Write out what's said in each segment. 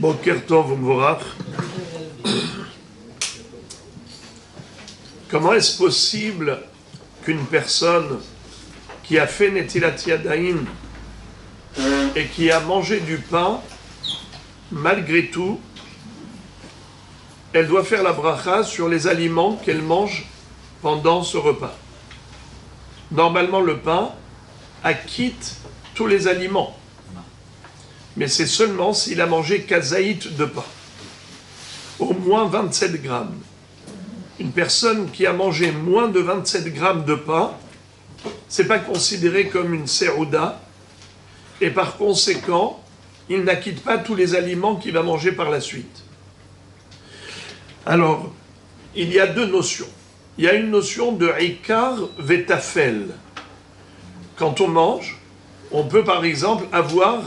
Boker Tov Umvorach. Comment est-ce possible qu'une personne qui a fait Netilat Yadayim et qui a mangé du pain, malgré tout, elle doit faire la bracha sur les aliments qu'elle mange pendant ce repas? Normalement, le pain acquitte tous les aliments. Mais c'est seulement s'il a mangé kazaït de pain. Au moins 27 grammes. Une personne qui a mangé moins de 27 grammes de pain, c'est pas considéré comme une serouda, et par conséquent, il n'acquitte pas tous les aliments qu'il va manger par la suite. Alors, il y a deux notions. Il y a une notion de ikar vetafel. Quand on mange, on peut par exemple avoir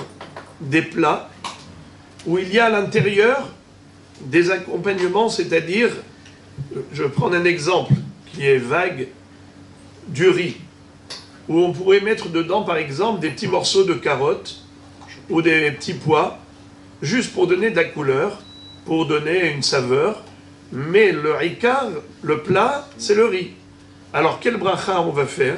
des plats où il y a à l'intérieur des accompagnements, c'est-à-dire, je prends un exemple qui est vague, du riz, où on pourrait mettre dedans par exemple des petits morceaux de carottes ou des petits pois, juste pour donner de la couleur, pour donner une saveur, mais le ikar, le plat, c'est le riz. Alors quel bracha on va faire?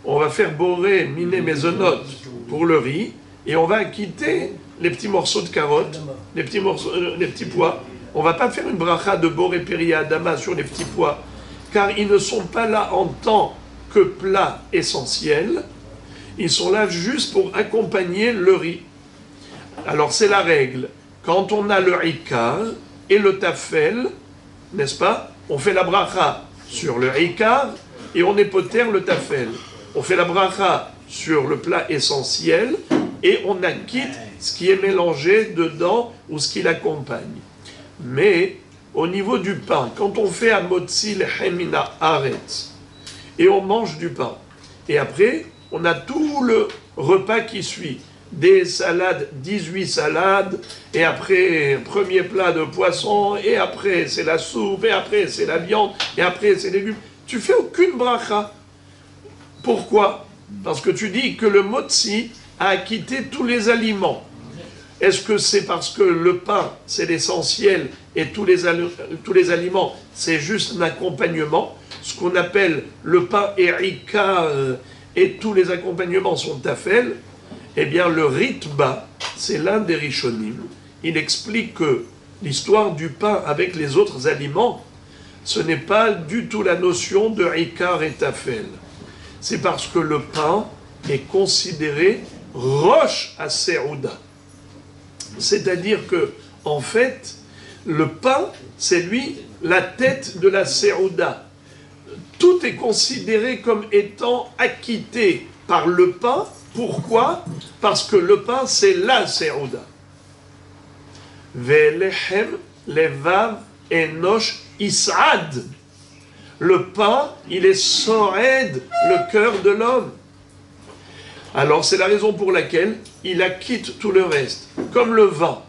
On va faire boré, miné, mezonot pour le riz, et on va acquitter les petits morceaux de carottes, les petits pois. On ne va pas faire une bracha de boré péria adama sur les petits pois, car ils ne sont pas là en tant que plat essentiel, ils sont là juste pour accompagner le riz. Alors c'est la règle. Quand on a le ikar et le tafel, n'est-ce pas? On fait la bracha sur le ikar et on époter le tafel. On fait la bracha sur le plat essentiel et on acquitte ce qui est mélangé dedans ou ce qui l'accompagne. Mais au niveau du pain, quand on fait un motzi lehemina aretz et on mange du pain, et après on a tout le repas qui suit, des salades, 18 salades, et après premier plat de poisson, et après c'est la soupe, et après c'est la viande, et après c'est les légumes. Tu fais aucune bracha. Pourquoi? Parce que tu dis que le motzi a acquitté tous les aliments. Est-ce que c'est parce que le pain, c'est l'essentiel, et tous les aliments, c'est juste un accompagnement? Ce qu'on appelle le pain erika, et tous les accompagnements sont tafel. Eh bien, le Ritba, c'est l'un des Rishonim. Il explique que l'histoire du pain avec les autres aliments, ce n'est pas du tout la notion de Ikar et Tafel. C'est parce que le pain est considéré roche à Serouda. C'est-à-dire que, en fait, le pain, c'est lui la tête de la Serouda. Tout est considéré comme étant acquitté par le pain. Pourquoi? Parce que le pain, c'est la Serouda. Ve'lechem levav enosh is'ad. Le pain, il est sored, le cœur de l'homme. Alors, c'est la raison pour laquelle il acquitte tout le reste. Comme le vin.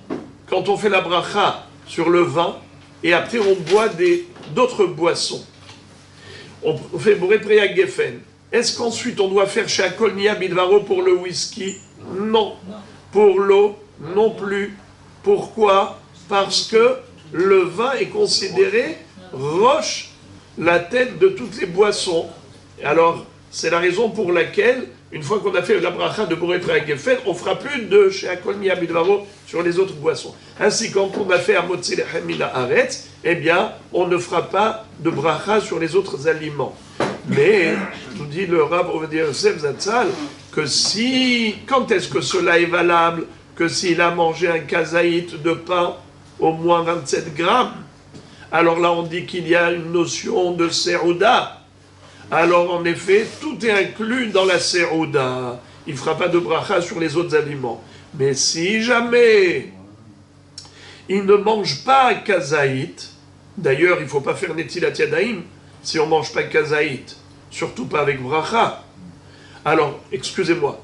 Quand on fait la bracha sur le vin, et après on boit d'autres boissons. On fait boré priya geffen. Est-ce qu'ensuite on doit faire shakol niya bidvaro pour le whisky? Non. Pour l'eau, non plus. Pourquoi? Parce que le vin est considéré roche, la tête de toutes les boissons. Alors, c'est la raison pour laquelle, une fois qu'on a fait la bracha de boré priya geffen, on ne fera plus de shakol niya bidvaro sur les autres boissons. Ainsi, quand on a fait amotzi lechem mina aretz, eh bien, on ne fera pas de bracha sur les autres aliments. Mais, nous dit le Rav Ovadia Yosef Zatzal, que quand est-ce que cela est valable? Que s'il a mangé un kazaït de pain, au moins 27 grammes, alors là on dit qu'il y a une notion de serouda. Alors en effet, tout est inclus dans la serouda. Il ne fera pas de bracha sur les autres aliments. Mais si jamais il ne mange pas kazaït, d'ailleurs il ne faut pas faire netilat yadayim, si on ne mange pas kazaït, surtout pas avec bracha. Alors, excusez-moi,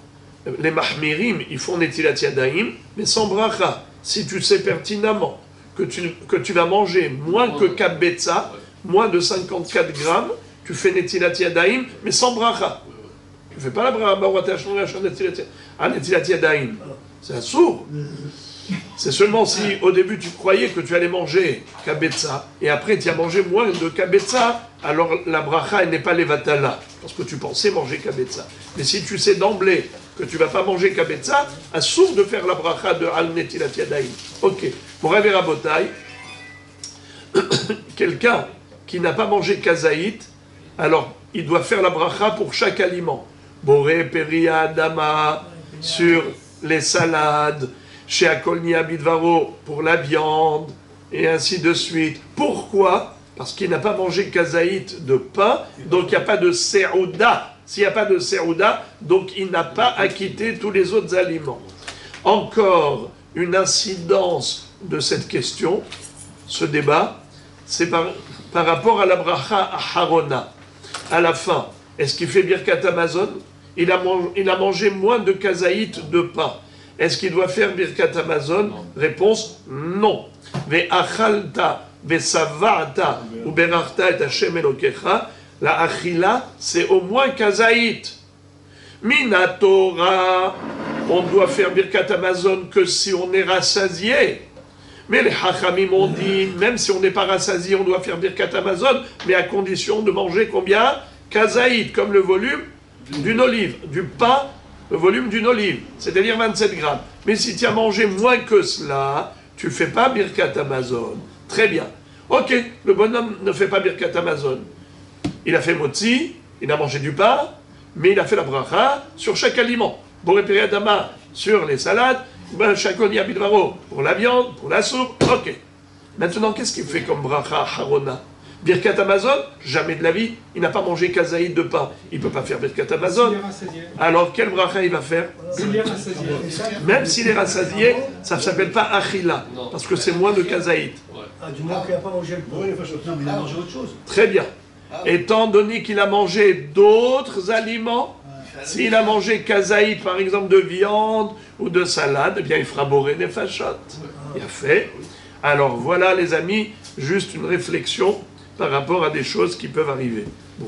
les mahmirim, ils font netilat yadayim, mais sans bracha. Si tu sais pertinemment que tu vas manger moins que kabetza, moins de 54 grammes, tu fais netilat yadayim, mais sans bracha. Tu ne fais pas la bracha, netilat yadayim. C'est un sourd. C'est seulement si au début tu croyais que tu allais manger kabetza et après tu as mangé moins de kabetza, alors la bracha elle n'est pas levatala, parce que tu pensais manger kabetza. Mais si tu sais d'emblée que tu ne vas pas manger kabetza, assour de faire la bracha de al netilat yadayim. Ok. Morav et Rabotai, quelqu'un qui n'a pas mangé kazaït, alors il doit faire la bracha pour chaque aliment. Boré, peria, adama, sur les salades, chez Akolnia Bidvaro pour la viande, et ainsi de suite. Pourquoi? Parce qu'il n'a pas mangé kazaït de pain, donc il n'y a pas de seouda. S'il n'y a pas de seouda, donc il n'a pas acquitté tous les autres aliments. Encore une incidence de cette question, ce débat, c'est par rapport à la bracha Aharona. À la fin, est-ce qu'il fait Birkat Hamazon? Il a mangé moins de kazaït de pain. Est-ce qu'il doit faire Birkat Hamazon? Réponse non. Ve'achalta, ve'sava'ta, ou berachta et Hashem Elokecha, la achila, c'est au moins kazaït. Minatora, on doit faire Birkat Hamazon que si on est rassasié. Mais les Hachamim ont dit, même si on n'est pas rassasié, on doit faire Birkat Hamazon, mais à condition de manger combien? Kazaït, comme le volume d'une olive, du pain, le volume d'une olive, c'est-à-dire 27 grammes. Mais si tu as mangé moins que cela, tu ne fais pas Birkat Hamazon. Très bien. Ok, le bonhomme ne fait pas Birkat Hamazon. Il a fait motzi, il a mangé du pain, mais il a fait la bracha sur chaque aliment. Boré Peri Adama sur les salades, Shakonia Bidvaro pour la viande, pour la soupe. Ok. Maintenant, qu'est-ce qu'il fait comme bracha Harona? Birkat Hamazon, jamais de la vie, il n'a pas mangé kazaïd de pain. Il ne peut pas faire Birkat Hamazon. Alors, quel bracha il va faire? Même s'il est rassasié, ça ne s'appelle pas achila, parce que c'est moins de kazaïd. Du moment qu'il n'a pas mangé le pain. Non, mais il a mangé autre chose. Très bien. Étant donné qu'il a mangé d'autres aliments, s'il a mangé kazaïd, par exemple, de viande ou de salade, eh bien, il fera boré des fachot. Il a fait. Alors, voilà, les amis, juste une réflexion par rapport à des choses qui peuvent arriver. Bon,